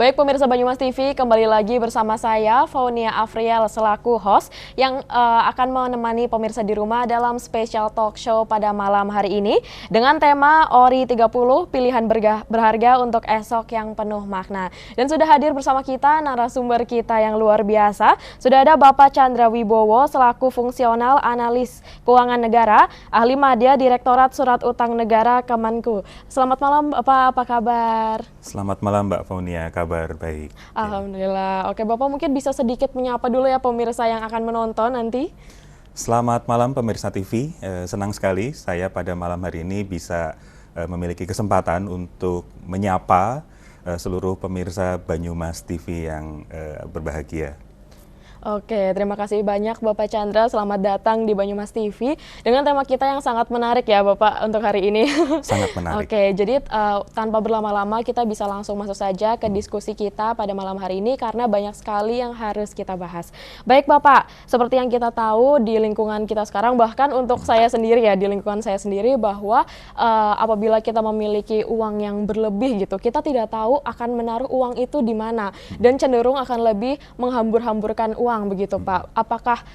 Baik pemirsa Banyumas TV, kembali lagi bersama saya Faunia Afriel selaku host yang akan menemani pemirsa di rumah dalam special talk show pada malam hari ini dengan tema ORI 30 pilihan berharga untuk esok yang penuh makna. Dan sudah hadir bersama kita narasumber kita yang luar biasa. Sudah ada Bapak Chandra Wibowo selaku fungsional analis keuangan negara, ahli madya Direktorat Surat Utang Negara Kemenku. Selamat malam Bapak, apa kabar? Selamat malam Mbak Faunia, kabar baik. Alhamdulillah. Oke Bapak mungkin bisa sedikit menyapa dulu ya pemirsa yang akan menonton nanti. Selamat malam pemirsa TV, senang sekali saya pada malam hari ini bisa memiliki kesempatan untuk menyapa seluruh pemirsa Banyumas TV yang berbahagia. Oke, terima kasih banyak Bapak Chandra. Selamat datang di Banyumas TV dengan tema kita yang sangat menarik ya Bapak untuk hari ini. Sangat menarik. Oke, jadi tanpa berlama-lama kita bisa langsung masuk saja ke diskusi kita pada malam hari ini karena banyak sekali yang harus kita bahas. Baik Bapak, seperti yang kita tahu di lingkungan kita sekarang, bahkan untuk saya sendiri ya, di lingkungan saya sendiri bahwa apabila kita memiliki uang yang berlebih gitu, kita tidak tahu akan menaruh uang itu di mana dan cenderung akan lebih menghambur-hamburkan uang begitu Pak. Apakah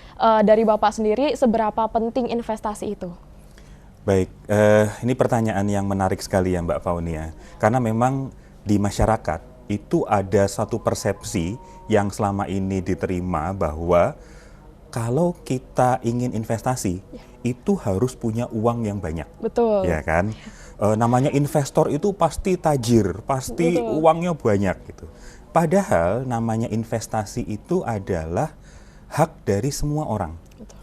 dari Bapak sendiri seberapa penting investasi itu? Baik, ini pertanyaan yang menarik sekali ya Mbak Faunia. Karena memang di masyarakat itu ada satu persepsi yang selama ini diterima bahwa kalau kita ingin investasi itu harus punya uang yang banyak. Betul. Ya kan? Namanya investor itu pasti tajir, pasti Betul. Uangnya banyak gitu. Padahal namanya investasi itu adalah hak dari semua orang. Betul.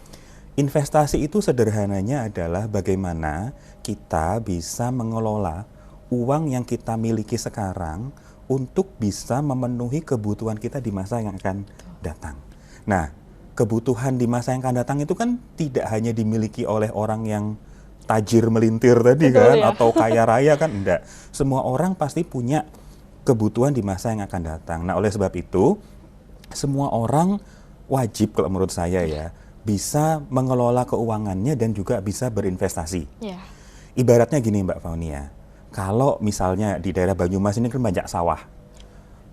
Investasi itu sederhananya adalah bagaimana kita bisa mengelola uang yang kita miliki sekarang untuk bisa memenuhi kebutuhan kita di masa yang akan datang. Nah, kebutuhan di masa yang akan datang itu kan tidak hanya dimiliki oleh orang yang tajir melintir tadi. Betul, kan, ya? Atau kaya raya kan, enggak. Semua orang pasti punya kebutuhan di masa yang akan datang. Nah, oleh sebab itu, semua orang wajib kalau menurut saya ya, bisa mengelola keuangannya dan juga bisa berinvestasi. Yeah. Ibaratnya gini Mbak Faunia, kalau misalnya di daerah Banyumas ini kan banyak sawah.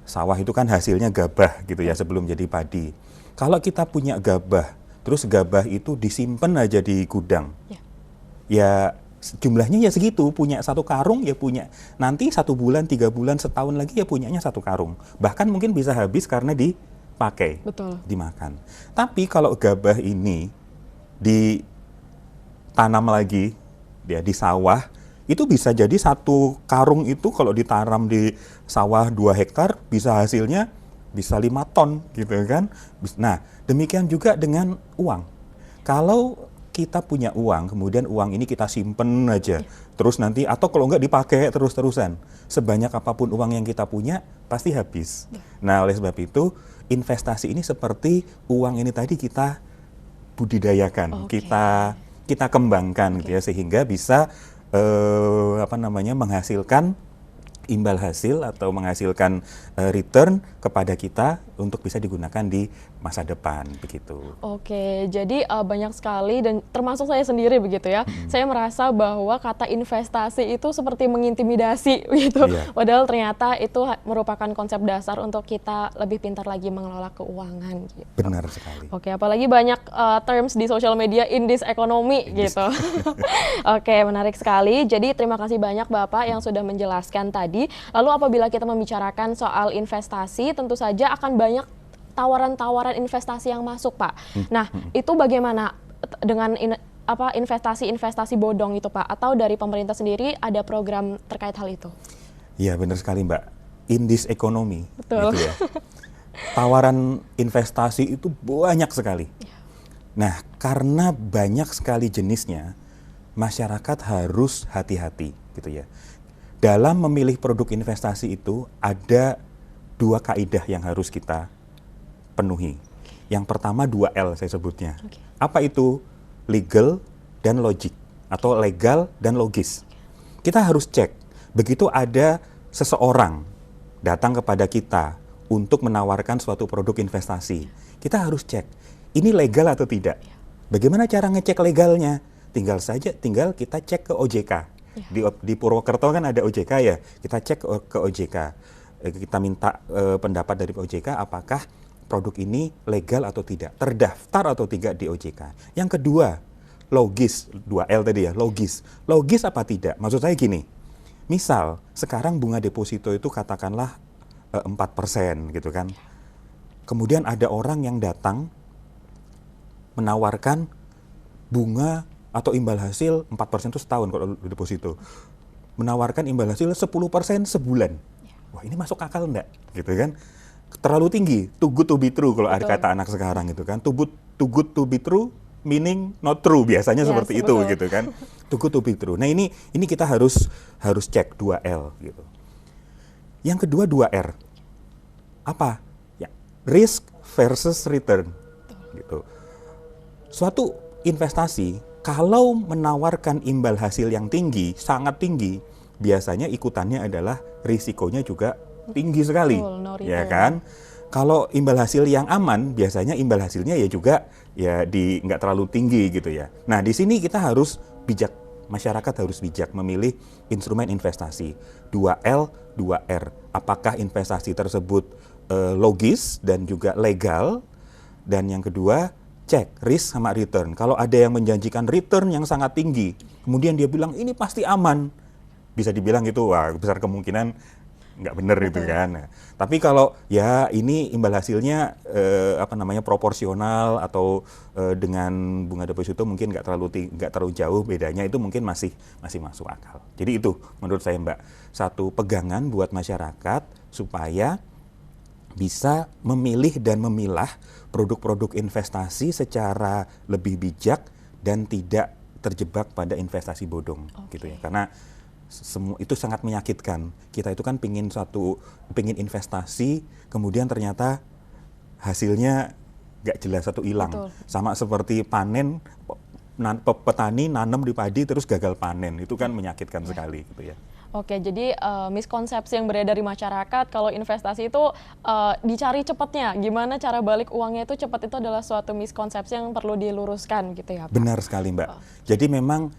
Sawah itu kan hasilnya gabah gitu ya sebelum jadi padi. Kalau kita punya gabah, terus gabah itu disimpan aja di gudang, ya jumlahnya ya segitu, punya satu karung ya punya, nanti 1 bulan, 3 bulan, setahun lagi ya punyanya 1 karung. Bahkan mungkin bisa habis karena dipakai, betul, dimakan. Tapi kalau gabah ini ditanam lagi, ya di sawah, itu bisa jadi 1 karung itu kalau ditanam di sawah 2 hektar, bisa hasilnya bisa 5 ton gitu kan. Nah, demikian juga dengan uang. Kalau kita punya uang, kemudian uang ini kita simpen aja, terus nanti, atau kalau enggak dipakai terus-terusan, sebanyak apapun uang yang kita punya, pasti habis. Nah, oleh sebab itu, investasi ini seperti uang ini tadi kita budidayakan, kita kembangkan gitu ya, sehingga bisa menghasilkan imbal hasil atau menghasilkan return kepada kita untuk bisa digunakan di masa depan begitu. Oke, jadi banyak sekali dan termasuk saya sendiri begitu ya. Saya merasa bahwa kata investasi itu seperti mengintimidasi gitu. Padahal ternyata itu merupakan konsep dasar untuk kita lebih pintar lagi mengelola keuangan gitu. Benar sekali. Oke, apalagi banyak terms di sosial media in this economy gitu. Oke, menarik sekali. Jadi terima kasih banyak Bapak yang sudah menjelaskan tadi. Lalu apabila kita membicarakan soal investasi, tentu saja akan banyak tawaran-tawaran investasi yang masuk, Pak. Nah, itu bagaimana dengan investasi-investasi bodong itu, Pak? Atau dari pemerintah sendiri ada program terkait hal itu? Iya, benar sekali, Mbak. In this economy. Betul. Gitu ya. Tawaran investasi itu banyak sekali. Nah, karena banyak sekali jenisnya, masyarakat harus hati-hati, gitu ya. Dalam memilih produk investasi itu ada 2 kaidah yang harus kita penuhi. Yang pertama 2L saya sebutnya. Apa itu? Legal dan logic, atau legal dan logis. Kita harus cek, begitu ada seseorang datang kepada kita untuk menawarkan suatu produk investasi, kita harus cek, ini legal atau tidak. Bagaimana cara ngecek legalnya? Tinggal kita cek ke OJK. Di Purwokerto kan ada OJK ya, kita cek ke OJK. kita minta pendapat dari OJK apakah produk ini legal atau tidak, terdaftar atau tidak di OJK. Yang kedua, logis, 2L tadi ya, logis. Logis apa tidak? Maksud saya gini, misal sekarang bunga deposito itu katakanlah 4% gitu kan. Kemudian ada orang yang datang menawarkan bunga atau imbal hasil 4% itu setahun kalau deposito. Menawarkan imbal hasil 10% sebulan. Wah, ini masuk akal enggak? Gitu kan. Terlalu tinggi, too good to be true kalau ada kata anak sekarang gitu kan. Too good to be true meaning not true, biasanya seperti itu betul. gitu kan. Too good to be true. Nah, ini kita harus cek 2L gitu. Yang kedua 2R. Apa? Ya, risk versus return gitu. Suatu investasi kalau menawarkan imbal hasil yang tinggi, sangat tinggi, biasanya ikutannya adalah risikonya juga tinggi sekali, Betul, no ya return. kan? Kalau imbal hasil yang aman, biasanya imbal hasilnya ya juga ya nggak terlalu tinggi gitu ya. Nah, di sini kita harus bijak, masyarakat harus bijak memilih instrumen investasi 2L, 2R. Apakah investasi tersebut logis dan juga legal? Dan yang kedua, cek risk sama return. Kalau ada yang menjanjikan return yang sangat tinggi, kemudian dia bilang ini pasti aman, bisa dibilang itu wah besar kemungkinan nggak benar itu kan. Nah, tapi kalau ya ini imbal hasilnya proporsional atau dengan bunga deposito mungkin nggak terlalu jauh bedanya, itu mungkin masih masuk akal. Jadi itu menurut saya Mbak satu pegangan buat masyarakat supaya bisa memilih dan memilah produk-produk investasi secara lebih bijak dan tidak terjebak pada investasi bodong gitu ya. Karena itu sangat menyakitkan. Kita itu kan pingin investasi, kemudian ternyata hasilnya nggak jelas atau hilang. Sama seperti panen, petani nanam di padi terus gagal panen, itu kan menyakitkan sekali gitu ya. Oke, jadi miskonsepsi yang beredar di masyarakat kalau investasi itu dicari cepatnya, gimana cara balik uangnya itu cepat, itu adalah suatu miskonsepsi yang perlu diluruskan gitu ya Pak? Benar sekali Mbak. Jadi memang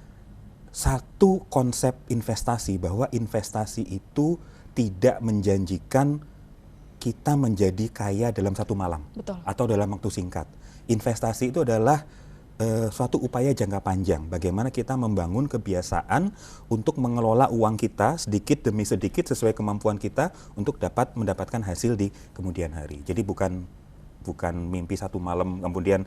satu konsep investasi bahwa investasi itu tidak menjanjikan kita menjadi kaya dalam satu malam. Betul. Atau dalam waktu singkat. Investasi itu adalah suatu upaya jangka panjang. Bagaimana kita membangun kebiasaan untuk mengelola uang kita sedikit demi sedikit sesuai kemampuan kita untuk dapat mendapatkan hasil di kemudian hari. Jadi bukan mimpi satu malam kemudian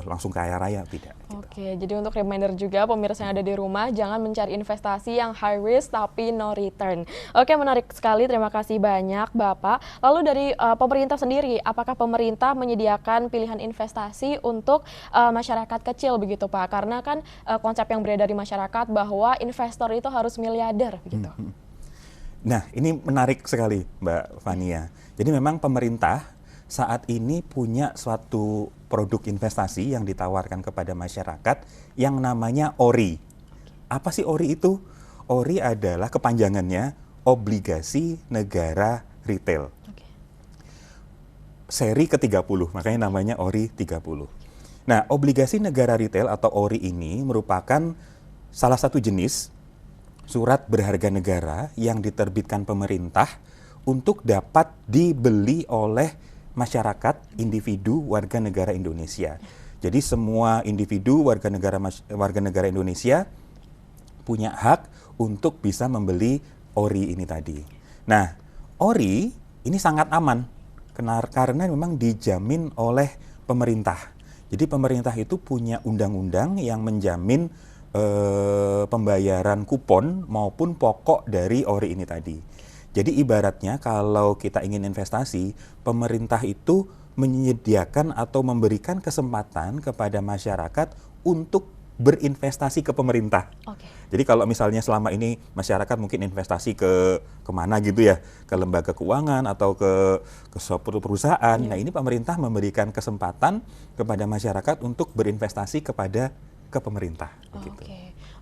langsung kaya raya, tidak. Oke, jadi untuk reminder juga pemirsa yang ada di rumah, jangan mencari investasi yang high risk tapi no return. Oke, menarik sekali, terima kasih banyak Bapak. Lalu dari pemerintah sendiri, apakah pemerintah menyediakan pilihan investasi untuk masyarakat kecil begitu Pak? Karena kan konsep yang beredar di masyarakat bahwa investor itu harus miliarder begitu. Nah, ini menarik sekali Mbak Fania. Jadi memang pemerintah saat ini punya suatu produk investasi yang ditawarkan kepada masyarakat yang namanya ORI. Apa sih ORI itu? ORI adalah kepanjangannya Obligasi Negara Retail. Seri ke-30, makanya namanya ORI 30. Nah, obligasi negara retail atau ORI ini merupakan salah satu jenis surat berharga negara yang diterbitkan pemerintah untuk dapat dibeli oleh masyarakat, individu, warga negara Indonesia. Jadi semua individu, warga negara Indonesia punya hak untuk bisa membeli ORI ini tadi. Nah, ORI ini sangat aman karena memang dijamin oleh pemerintah. Jadi pemerintah itu punya undang-undang yang menjamin pembayaran kupon maupun pokok dari ORI ini tadi. Jadi ibaratnya kalau kita ingin investasi, pemerintah itu menyediakan atau memberikan kesempatan kepada masyarakat untuk berinvestasi ke pemerintah. Jadi kalau misalnya selama ini masyarakat mungkin investasi ke kemana gitu ya, ke lembaga keuangan atau ke suatu perusahaan. Nah, ini pemerintah memberikan kesempatan kepada masyarakat untuk berinvestasi kepada ke pemerintah. Begitu.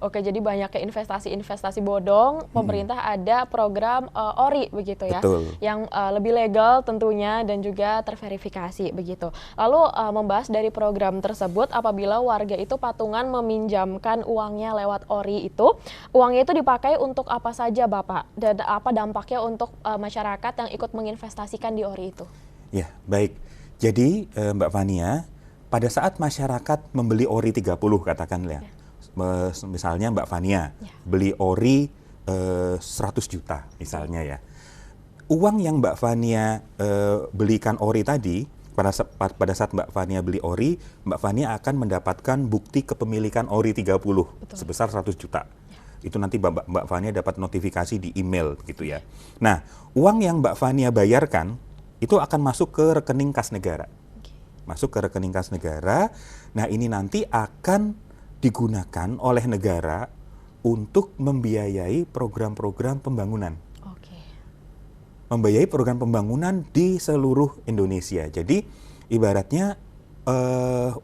Oke, jadi banyak ke investasi bodong, pemerintah ada program ORI begitu ya, Betul. yang lebih legal tentunya dan juga terverifikasi begitu. Lalu membahas dari program tersebut, apabila warga itu patungan meminjamkan uangnya lewat ORI itu, uangnya itu dipakai untuk apa saja Bapak? Dan apa dampaknya untuk masyarakat yang ikut menginvestasikan di ORI itu? Ya, baik. Jadi Mbak Fania, pada saat masyarakat membeli ORI 30 katakanlah, misalnya Mbak Fania beli ORI 100 juta misalnya ya. Uang yang Mbak Fania belikan ORI tadi, pada saat Mbak Fania beli ORI, Mbak Fania akan mendapatkan bukti kepemilikan ORI 30 sebesar 100 juta. Itu nanti Mbak Fania dapat notifikasi di email gitu ya. Nah, uang yang Mbak Fania bayarkan itu akan masuk ke rekening kas negara. Masuk ke rekening kas negara. Nah, ini nanti akan digunakan oleh negara untuk membiayai program-program pembangunan. Membiayai program pembangunan di seluruh Indonesia. Jadi ibaratnya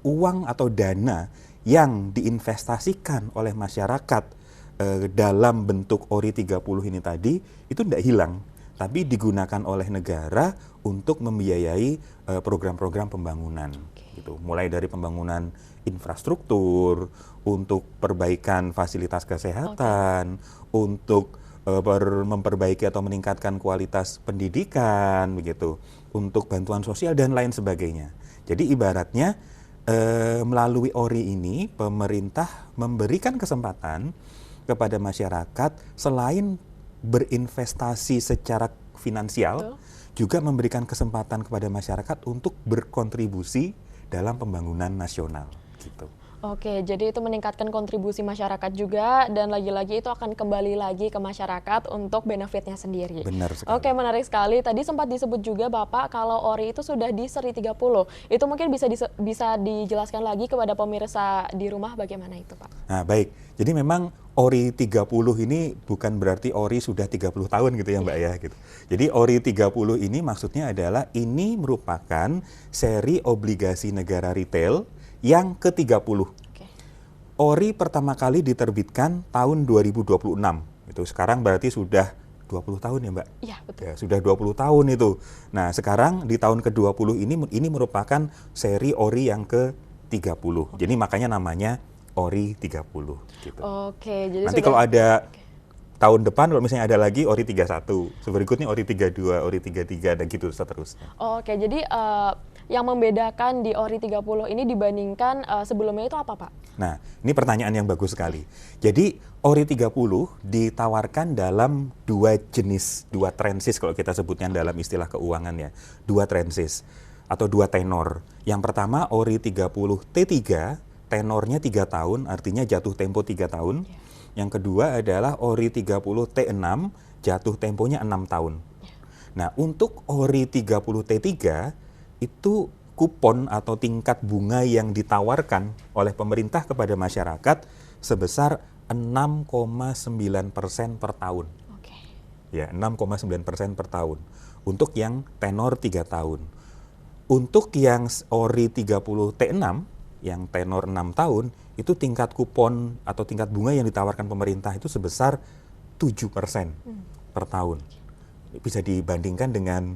uang atau dana yang diinvestasikan oleh masyarakat dalam bentuk ORI 30 ini tadi itu tidak hilang, tapi digunakan oleh negara untuk membiayai program-program pembangunan. Gitu. Mulai dari pembangunan infrastruktur, untuk perbaikan fasilitas kesehatan, untuk memperbaiki atau meningkatkan kualitas pendidikan, begitu, untuk bantuan sosial dan lain sebagainya. Jadi ibaratnya melalui ORI ini pemerintah memberikan kesempatan kepada masyarakat selain berinvestasi secara finansial, juga memberikan kesempatan kepada masyarakat untuk berkontribusi dalam pembangunan nasional. Gitu. Oke, jadi itu meningkatkan kontribusi masyarakat juga, dan lagi-lagi itu akan kembali lagi ke masyarakat untuk benefitnya sendiri. Benar sekali. Oke, menarik sekali. Tadi sempat disebut juga Bapak kalau ORI itu sudah di seri 30. Itu mungkin bisa dijelaskan lagi kepada pemirsa di rumah bagaimana itu, Pak? Nah, baik. Jadi memang ORI 30 ini bukan berarti ORI sudah 30 tahun gitu ya Mbak ya. Gitu. Jadi ORI 30 ini maksudnya adalah ini merupakan seri obligasi negara retail yang ke-30. ORI pertama kali diterbitkan tahun 2026. Itu sekarang berarti sudah 20 tahun ya Mbak? Iya, betul. Ya, sudah 20 tahun itu. Nah, sekarang di tahun ke-20 ini merupakan seri ORI yang ke-30. Jadi makanya namanya ORI 30 gitu. Oke, jadi nanti kalau ada tahun depan kalau misalnya ada lagi ORI 31, berikutnya ORI 32, ORI 33 dan gitu seterusnya. Oke, jadi yang membedakan di ORI 30 ini dibandingkan sebelumnya itu apa, Pak? Nah, ini pertanyaan yang bagus sekali. Jadi ORI 30 ditawarkan dalam dua jenis, dua transis kalau kita sebutnya dalam istilah keuangan ya. Dua transis atau dua tenor. Yang pertama ORI 30 T3, tenornya 3 tahun, artinya jatuh tempo 3 tahun. Yang kedua adalah ORI 30 T6, jatuh temponya 6 tahun. Nah, untuk ORI 30 T3 itu kupon atau tingkat bunga yang ditawarkan oleh pemerintah kepada masyarakat sebesar 6,9% per tahun. Ya, 6,9% per tahun. Untuk yang tenor 3 tahun. Untuk yang ORI 30 T6, yang tenor 6 tahun, itu tingkat kupon atau tingkat bunga yang ditawarkan pemerintah itu sebesar 7% per tahun. Bisa dibandingkan dengan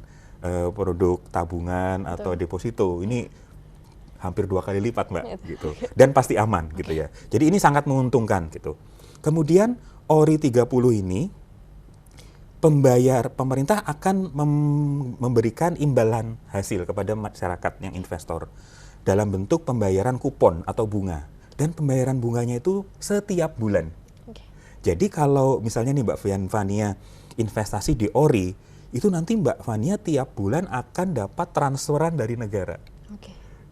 produk tabungan atau deposito. Ini hampir 2 kali lipat, Mbak, gitu. Dan pasti aman gitu ya. Jadi ini sangat menguntungkan gitu. Kemudian ORI 30 ini pemerintah akan memberikan imbalan hasil kepada masyarakat yang investor dalam bentuk pembayaran kupon atau bunga. Dan pembayaran bunganya itu setiap bulan. Jadi kalau misalnya nih Mbak Fania investasi di ORI, itu nanti Mbak Fania tiap bulan akan dapat transferan dari negara.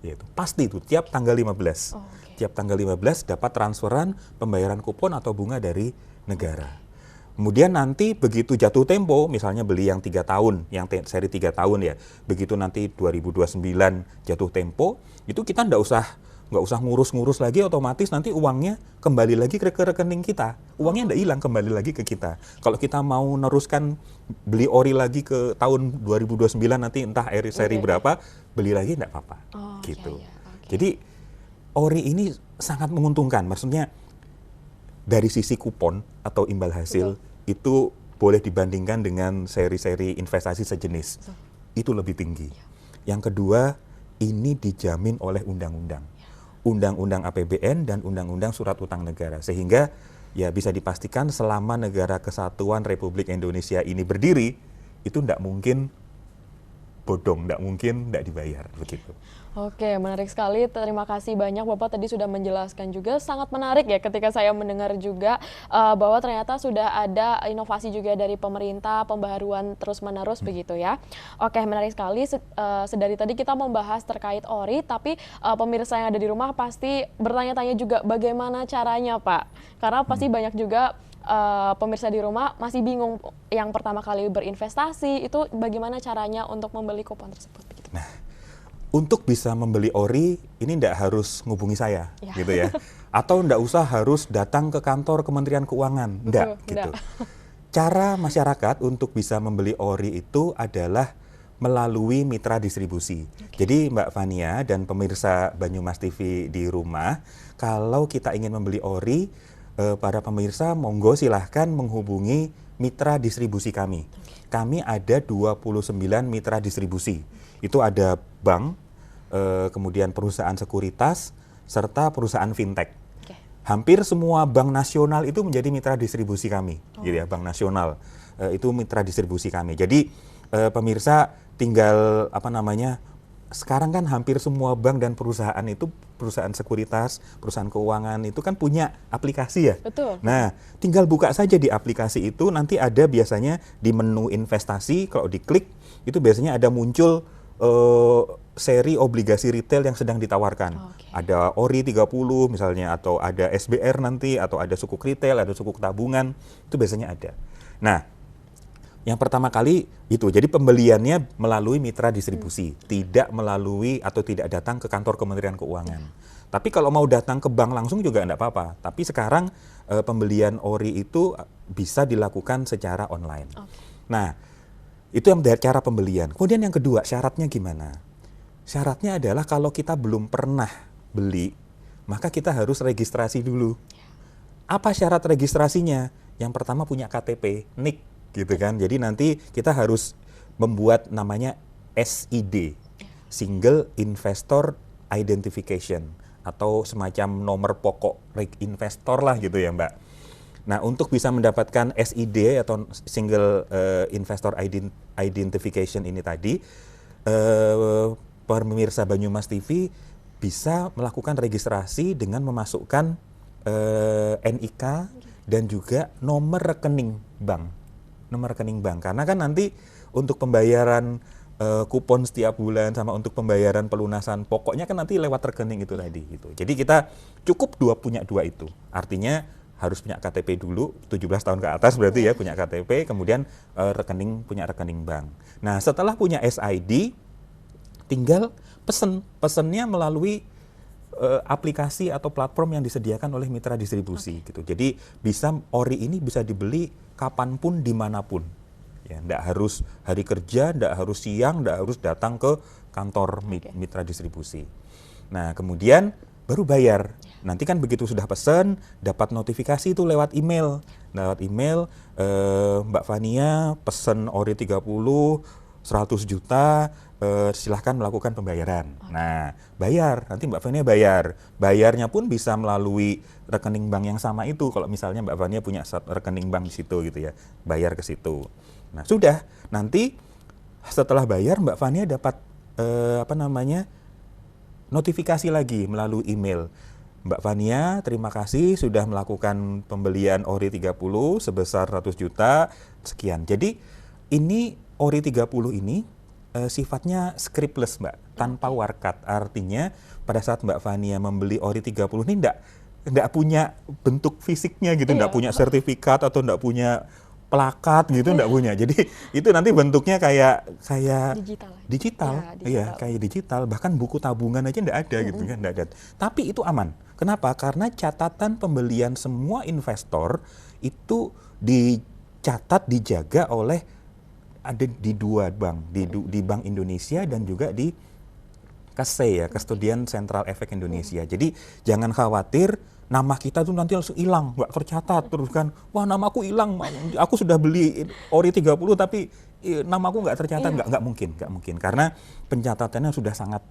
Yaitu pasti itu tiap tanggal 15. Tiap tanggal 15 dapat transferan pembayaran kupon atau bunga dari negara. Kemudian nanti begitu jatuh tempo, misalnya beli yang 3 tahun, yang seri 3 tahun ya, begitu nanti 2029 jatuh tempo, itu kita nggak usah ngurus-ngurus lagi, otomatis nanti uangnya kembali lagi ke rekening kita. Uangnya nggak hilang, kembali lagi ke kita. Kalau kita mau neruskan beli ORI lagi ke tahun 2029 nanti entah seri berapa, beli lagi nggak apa-apa. Gitu. Jadi ori ini sangat menguntungkan. Maksudnya dari sisi kupon atau imbal hasil itu boleh dibandingkan dengan seri-seri investasi sejenis. Itu lebih tinggi. Yang kedua, ini dijamin oleh undang-undang. Undang-undang APBN dan undang-undang surat utang negara. Sehingga ya bisa dipastikan selama negara kesatuan Republik Indonesia ini berdiri, itu tidak mungkin bodong, tidak mungkin tidak dibayar, begitu. Oke, menarik sekali. Terima kasih banyak Bapak tadi sudah menjelaskan juga. Sangat menarik ya ketika saya mendengar juga bahwa ternyata sudah ada inovasi juga dari pemerintah, pembaharuan terus-menerus begitu ya. Oke, menarik sekali. Sedari tadi kita membahas terkait ori, tapi pemirsa yang ada di rumah pasti bertanya-tanya juga bagaimana caranya Pak. Karena pasti banyak juga pemirsa di rumah masih bingung yang pertama kali berinvestasi itu bagaimana caranya untuk membeli kupon tersebut. Begitu. Nah, untuk bisa membeli ori, ini tidak harus ngubungi saya, gitu ya. Atau tidak usah harus datang ke kantor Kementerian Keuangan, tidak, gitu. Cara masyarakat untuk bisa membeli ori itu adalah melalui mitra distribusi. Jadi Mbak Fania dan pemirsa Banyumas TV di rumah, kalau kita ingin membeli ori, para pemirsa monggo silahkan menghubungi mitra distribusi kami. Kami ada 29 mitra distribusi. Itu ada bank, kemudian perusahaan sekuritas, serta perusahaan fintech. Hampir semua bank nasional itu menjadi mitra distribusi kami, gitu ya, bank nasional itu mitra distribusi kami. Jadi pemirsa tinggal sekarang kan hampir semua bank dan perusahaan itu, perusahaan sekuritas, perusahaan keuangan itu kan punya aplikasi ya. Betul. Nah, tinggal buka saja di aplikasi itu, nanti ada biasanya di menu investasi, kalau diklik itu biasanya ada muncul seri obligasi retail yang sedang ditawarkan. Ada ORI 30 misalnya, atau ada SBR nanti, atau ada sukuk retail, ada sukuk tabungan, itu biasanya ada. Nah, yang pertama kali itu, jadi pembeliannya melalui mitra distribusi, tidak melalui atau tidak datang ke kantor Kementerian Keuangan. Tapi kalau mau datang ke bank langsung juga enggak apa-apa. Tapi sekarang pembelian ORI itu bisa dilakukan secara online. Nah, itu yang dari cara pembelian. Kemudian yang kedua, syaratnya gimana? Syaratnya adalah kalau kita belum pernah beli, maka kita harus registrasi dulu. Apa syarat registrasinya? Yang pertama punya KTP, NIK, gitu kan. Jadi nanti kita harus membuat namanya SID, Single Investor Identification, atau semacam nomor pokok investor lah gitu ya Mbak. Nah, untuk bisa mendapatkan SID atau Single Investor Identification ini tadi, pemirsa Banyumas TV bisa melakukan registrasi dengan memasukkan NIK dan juga nomor rekening bank. Nomor rekening bank, karena kan nanti untuk pembayaran kupon setiap bulan sama untuk pembayaran pelunasan pokoknya kan nanti lewat rekening itu tadi gitu. Jadi kita cukup punya dua itu. Artinya harus punya KTP dulu, 17 tahun ke atas berarti ya punya KTP, kemudian punya rekening bank. Nah, setelah punya SID, tinggal pesennya melalui aplikasi atau platform yang disediakan oleh mitra distribusi gitu. Jadi ORI ini bisa dibeli kapanpun, dimanapun. Ya, nggak harus hari kerja, nggak harus siang, nggak harus datang ke kantor mitra distribusi. Nah, kemudian baru bayar. Nanti kan begitu sudah pesan, dapat notifikasi itu lewat email. Lewat email, Mbak Fania pesen ORI 30, 100 juta, silahkan melakukan pembayaran. Nah, bayar, nanti Mbak Fania bayar. Bayarnya pun bisa melalui rekening bank yang sama itu. Kalau misalnya Mbak Fania punya rekening bank di situ gitu ya, bayar ke situ. Nah, sudah, nanti setelah bayar Mbak Fania dapat notifikasi lagi melalui email. Mbak Fania, terima kasih sudah melakukan pembelian ORI 30 sebesar 100 juta, sekian. Jadi ini ORI 30 ini sifatnya scriptless Mbak, tanpa warkat. Artinya pada saat Mbak Fania membeli ORI 30 ini enggak punya bentuk fisiknya gitu, enggak punya sertifikat atau enggak punya plakat gitu, enggak punya. Jadi itu nanti bentuknya kayak digital. Iya, kayak digital. Bahkan buku tabungan aja enggak ada gitu kan, enggak ada. Tapi itu aman. Kenapa? Karena catatan pembelian semua investor itu dicatat, dijaga ada di dua bank, di Bank Indonesia dan juga di KSE ya, Custodian Central Efek Indonesia. Jadi jangan khawatir nama kita tuh nanti langsung hilang, nggak tercatat terus kan, wah namaku hilang, aku sudah beli ori 30 tapi namaku nggak tercatat, nggak mungkin, karena pencatatannya sudah sangat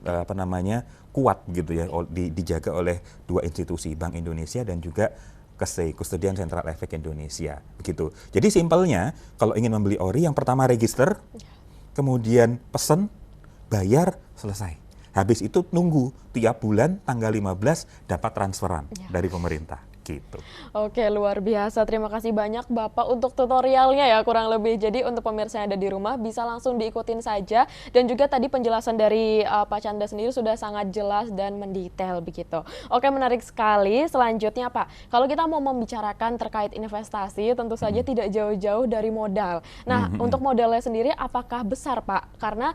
apa namanya kuat gitu ya, dijaga oleh dua institusi, Bank Indonesia dan juga KSE, Custodian Central Efek Indonesia, begitu. Jadi simpelnya kalau ingin membeli ori, yang pertama register, kemudian pesen, bayar, selesai. Habis itu nunggu tiap bulan tanggal 15 dapat transferan dari pemerintah gitu. Oke, luar biasa. Terima kasih banyak Bapak untuk tutorialnya ya kurang lebih. Jadi untuk pemirsa yang ada di rumah bisa langsung diikutin saja, dan juga tadi penjelasan dari Pak Chandra sendiri sudah sangat jelas dan mendetail begitu. Oke, menarik sekali. Selanjutnya Pak, kalau kita mau membicarakan terkait investasi tentu saja tidak jauh-jauh dari modal. Nah, untuk modalnya sendiri apakah besar Pak? Karena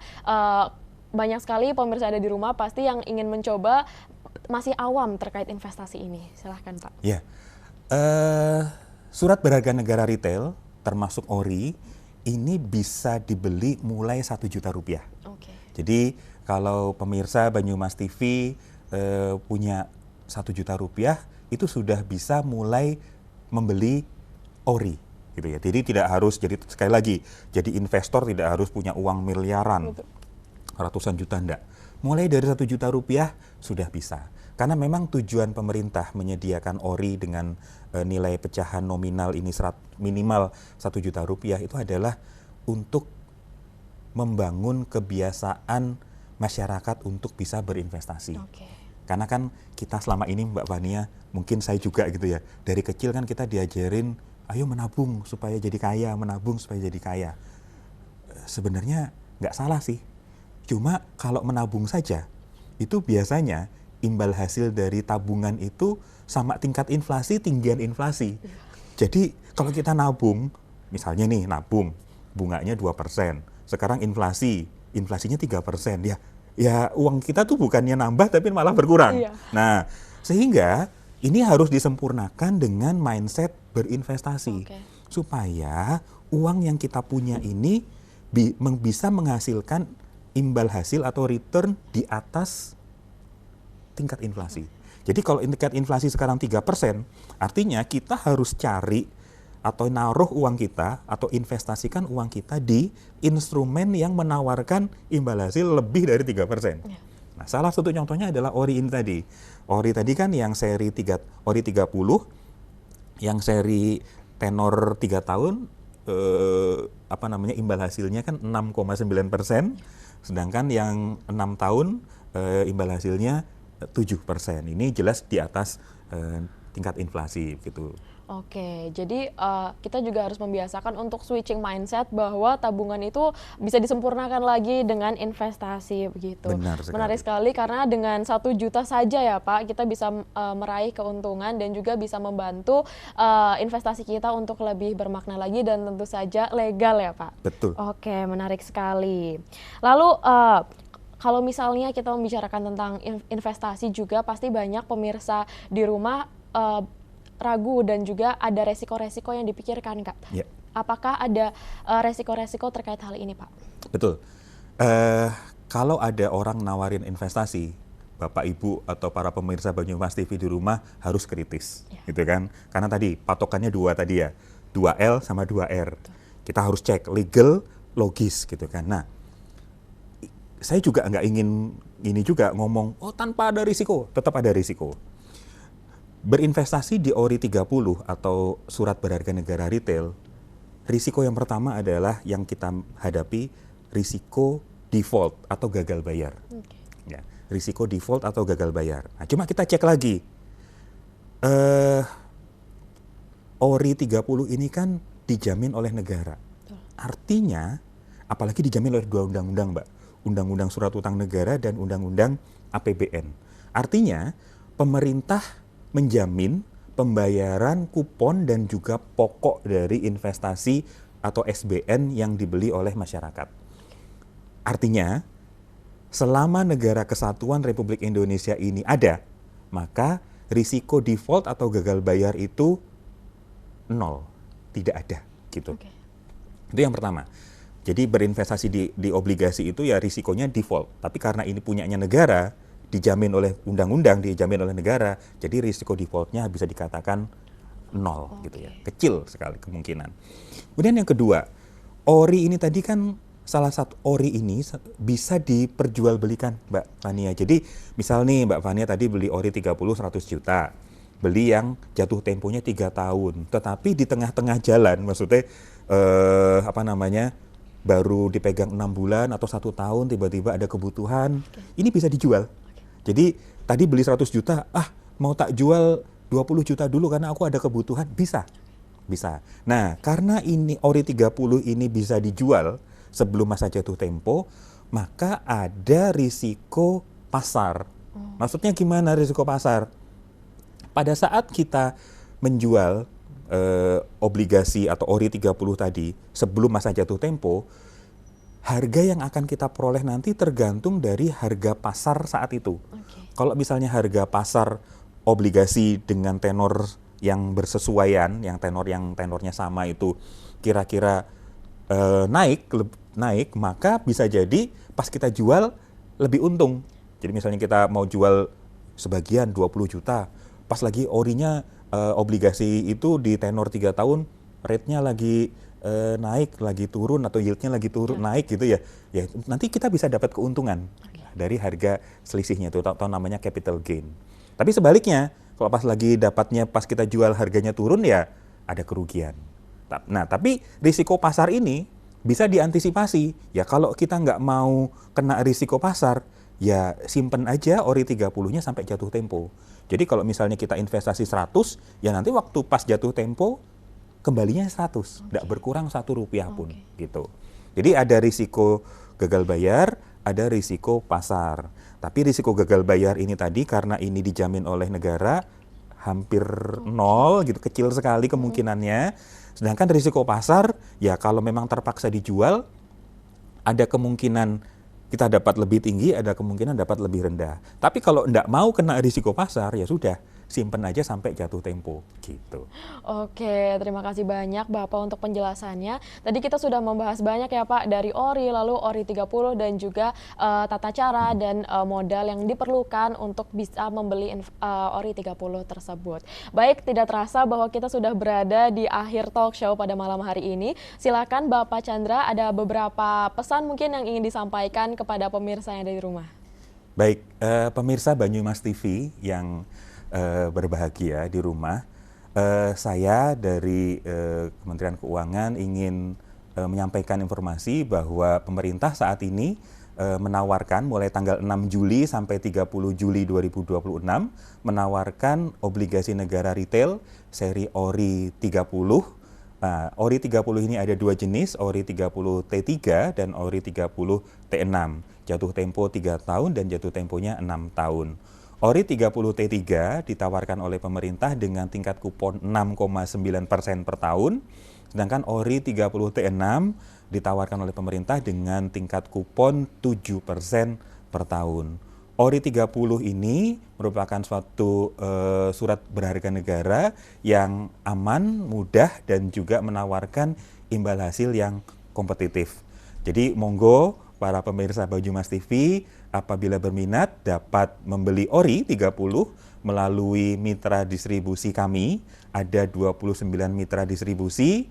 banyak sekali pemirsa ada di rumah pasti yang ingin mencoba masih awam terkait investasi ini. Silahkan Pak. Ya, surat berharga negara retail termasuk ori ini bisa dibeli mulai 1 juta rupiah. Oke. Jadi kalau pemirsa Banyumas TV punya 1 juta rupiah itu sudah bisa mulai membeli ori. Gitu ya. Jadi tidak harus, jadi sekali lagi, jadi investor tidak harus punya uang miliaran. Betul. Ratusan juta, enggak. Mulai dari 1 juta rupiah sudah bisa. Karena memang tujuan pemerintah menyediakan ori dengan nilai pecahan nominal ini minimal 1 juta rupiah itu adalah untuk membangun kebiasaan masyarakat untuk bisa berinvestasi. Okay. Karena kan kita selama ini Mbak Fania, mungkin saya juga gitu ya, dari kecil kan kita diajarin, ayo menabung supaya jadi kaya, menabung supaya jadi kaya. Sebenarnya nggak salah sih. Cuma kalau menabung saja, itu biasanya imbal hasil dari tabungan itu sama tingkat inflasi, tinggian inflasi. Jadi kalau kita nabung, misalnya nih nabung, bunganya 2%, sekarang inflasinya 3%, ya uang kita tuh bukannya nambah tapi malah berkurang. Iya. Nah, sehingga ini harus disempurnakan dengan mindset berinvestasi. Okay. Supaya uang yang kita punya ini bisa menghasilkan imbal hasil atau return di atas tingkat inflasi. Jadi kalau tingkat inflasi sekarang 3%, artinya kita harus cari atau naruh uang kita atau investasikan uang kita di instrumen yang menawarkan imbal hasil lebih dari 3%. Ya. Nah, salah satu contohnya adalah ori ini tadi. Ori tadi kan yang seri ori 30, yang seri tenor 3 tahun, imbal hasilnya kan 6,9%. Sedangkan yang 6 tahun imbal hasilnya 7%. Ini jelas di atas tingkat inflasi gitu. Oke, jadi kita juga harus membiasakan untuk switching mindset bahwa tabungan itu bisa disempurnakan lagi dengan investasi begitu. Benar sekali. Menarik sekali karena dengan 1 juta saja ya Pak, kita bisa meraih keuntungan dan juga bisa membantu investasi kita untuk lebih bermakna lagi dan tentu saja legal ya Pak. Betul. Oke, menarik sekali. Lalu kalau misalnya kita membicarakan tentang investasi juga pasti banyak pemirsa di rumah ragu dan juga ada resiko-resiko yang dipikirkan Kak. Yeah. Apakah ada resiko-resiko terkait hal ini Pak? Betul. Kalau ada orang nawarin investasi, Bapak Ibu atau para pemirsa Banyumas TV di rumah harus kritis, gitu kan? Karena tadi patokannya 2 tadi ya, 2L sama 2R. Betul. Kita harus cek legal, logis gitu kan. Nah, saya juga nggak ingin ini juga ngomong, oh tanpa ada risiko, tetap ada risiko. Berinvestasi di ori 30 atau surat berharga negara retail, risiko yang pertama adalah yang kita hadapi risiko default atau gagal bayar. Okay. Ya, risiko default atau gagal bayar. Nah, cuma kita cek lagi, ori 30 ini kan dijamin oleh negara. Artinya, apalagi dijamin oleh 2 undang-undang, Mbak. Undang-undang Surat Utang Negara dan Undang-Undang APBN. Artinya, pemerintah menjamin pembayaran kupon dan juga pokok dari investasi atau SBN yang dibeli oleh masyarakat. Artinya, selama negara kesatuan Republik Indonesia ini ada, maka risiko default atau gagal bayar itu 0, tidak ada gitu. Okay. Itu yang pertama. Jadi berinvestasi di obligasi itu ya risikonya default. Tapi karena ini punyanya negara, dijamin oleh undang-undang, dijamin oleh negara, jadi risiko defaultnya bisa dikatakan nol gitu ya, kecil sekali kemungkinan. Kemudian yang kedua, ori ini tadi kan salah satu ori ini bisa diperjualbelikan Mbak Fania. Jadi misal nih Mbak Fania tadi beli ori 30-100 juta, beli yang jatuh temponya 3 tahun, tetapi di tengah-tengah jalan, maksudnya baru dipegang 6 bulan atau 1 tahun, tiba-tiba ada kebutuhan, ini bisa dijual. Jadi tadi beli 100 juta, mau tak jual 20 juta dulu karena aku ada kebutuhan, bisa. Nah, karena ini ori 30 ini bisa dijual sebelum masa jatuh tempo, maka ada risiko pasar. Maksudnya gimana risiko pasar? Pada saat kita menjual obligasi atau ori 30 tadi sebelum masa jatuh tempo, harga yang akan kita peroleh nanti tergantung dari harga pasar saat itu. Kalau misalnya harga pasar obligasi dengan tenor yang bersesuaian, yang tenornya sama itu kira-kira naik, maka bisa jadi pas kita jual lebih untung. Jadi misalnya kita mau jual sebagian 20 juta, pas lagi orinya obligasi itu di tenor 3 tahun, rate-nya lagi naik, lagi turun atau yield-nya lagi turun naik gitu ya. Ya nanti kita bisa dapat keuntungan dari harga selisihnya itu atau namanya capital gain. Tapi sebaliknya, kalau pas lagi dapatnya pas kita jual harganya turun ya ada kerugian. Nah, tapi risiko pasar ini bisa diantisipasi. Ya kalau kita nggak mau kena risiko pasar, ya simpen aja ori 30-nya sampai jatuh tempo. Jadi kalau misalnya kita investasi 100, ya nanti waktu pas jatuh tempo kembalinya 100, nggak berkurang 1 rupiah pun gitu. Jadi ada risiko gagal bayar, ada risiko pasar. Tapi risiko gagal bayar ini tadi karena ini dijamin oleh negara hampir nol gitu, kecil sekali kemungkinannya. Sedangkan risiko pasar ya kalau memang terpaksa dijual ada kemungkinan kita dapat lebih tinggi, ada kemungkinan dapat lebih rendah. Tapi kalau enggak mau kena risiko pasar ya sudah, simpen aja sampai jatuh tempo gitu. Oke, terima kasih banyak Bapak untuk penjelasannya. Tadi kita sudah membahas banyak ya Pak dari ori, lalu ori 30 dan juga tata cara dan modal yang diperlukan untuk bisa membeli ori 30 tersebut. Baik, tidak terasa bahwa kita sudah berada di akhir talk show pada malam hari ini. Silakan Bapak Chandra, ada beberapa pesan mungkin yang ingin disampaikan kepada pemirsa yang ada di rumah. Baik, pemirsa Banyumas TV yang berbahagia di rumah, saya dari Kementerian Keuangan ingin menyampaikan informasi bahwa pemerintah saat ini menawarkan mulai tanggal 6 Juli sampai 30 Juli 2026 menawarkan obligasi negara retail seri ori 30. Nah, ori 30 ini ada 2 jenis, ori 30 T3 dan ori 30 T6. Jatuh tempo 3 tahun dan jatuh temponya 6 tahun. Ori 30 T3 ditawarkan oleh pemerintah dengan tingkat kupon 6,9% per tahun, sedangkan ori 30 T6 ditawarkan oleh pemerintah dengan tingkat kupon 7% per tahun. Ori 30 ini merupakan suatu surat berharga negara yang aman, mudah, dan juga menawarkan imbal hasil yang kompetitif. Jadi monggo para pemirsa Banyumas TV apabila berminat dapat membeli ori 30 melalui mitra distribusi kami. Ada 29 mitra distribusi.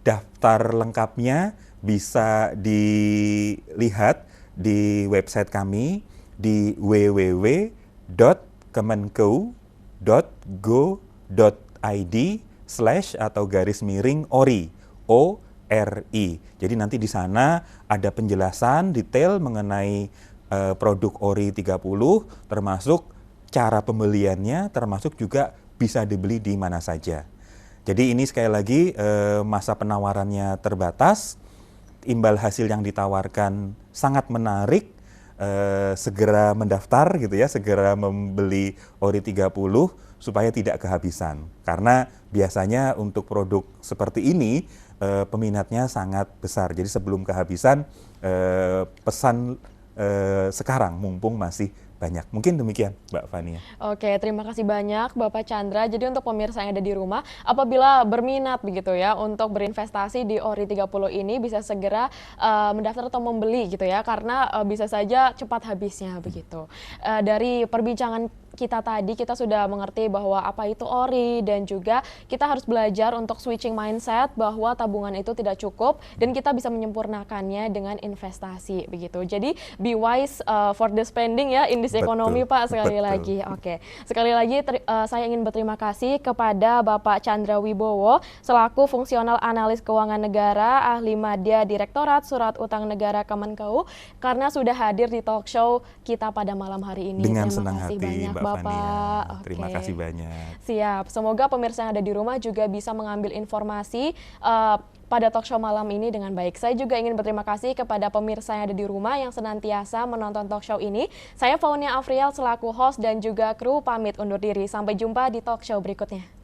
Daftar lengkapnya bisa dilihat di website kami di www.kemenko.go.id/ori. ORI. Jadi nanti di sana ada penjelasan detail mengenai produk ori 30, termasuk cara pembeliannya, termasuk juga bisa dibeli di mana saja. Jadi ini sekali lagi masa penawarannya terbatas, imbal hasil yang ditawarkan sangat menarik, segera mendaftar gitu ya, segera membeli ori 30 supaya tidak kehabisan. Karena biasanya untuk produk seperti ini peminatnya sangat besar. Jadi sebelum kehabisan pesan sekarang mumpung masih banyak. Mungkin demikian, Mbak Fania. Oke, terima kasih banyak Bapak Chandra. Jadi untuk pemirsa yang ada di rumah, apabila berminat begitu ya untuk berinvestasi di ORI 30 ini bisa segera mendaftar atau membeli gitu ya, karena bisa saja cepat habisnya begitu. Dari perbincangan kita tadi kita sudah mengerti bahwa apa itu ORI dan juga kita harus belajar untuk switching mindset bahwa tabungan itu tidak cukup dan kita bisa menyempurnakannya dengan investasi begitu. Jadi be wise for the spending ya in this economy Pak sekali lagi. Oke. Sekali lagi saya ingin berterima kasih kepada Bapak Chandra Wibowo selaku fungsional analis keuangan negara, ahli madya Direktorat Surat Utang Negara Kemenkeu karena sudah hadir di talk show kita pada malam hari ini. Dengan terima senang kasih hati banyak Mbak Bapak. Fania. Terima kasih banyak. Siap. Semoga pemirsa yang ada di rumah juga bisa mengambil informasi pada talk show malam ini dengan baik. Saya juga ingin berterima kasih kepada pemirsa yang ada di rumah yang senantiasa menonton talk show ini. Saya Faunia Afriel selaku host dan juga kru pamit undur diri. Sampai jumpa di talk show berikutnya.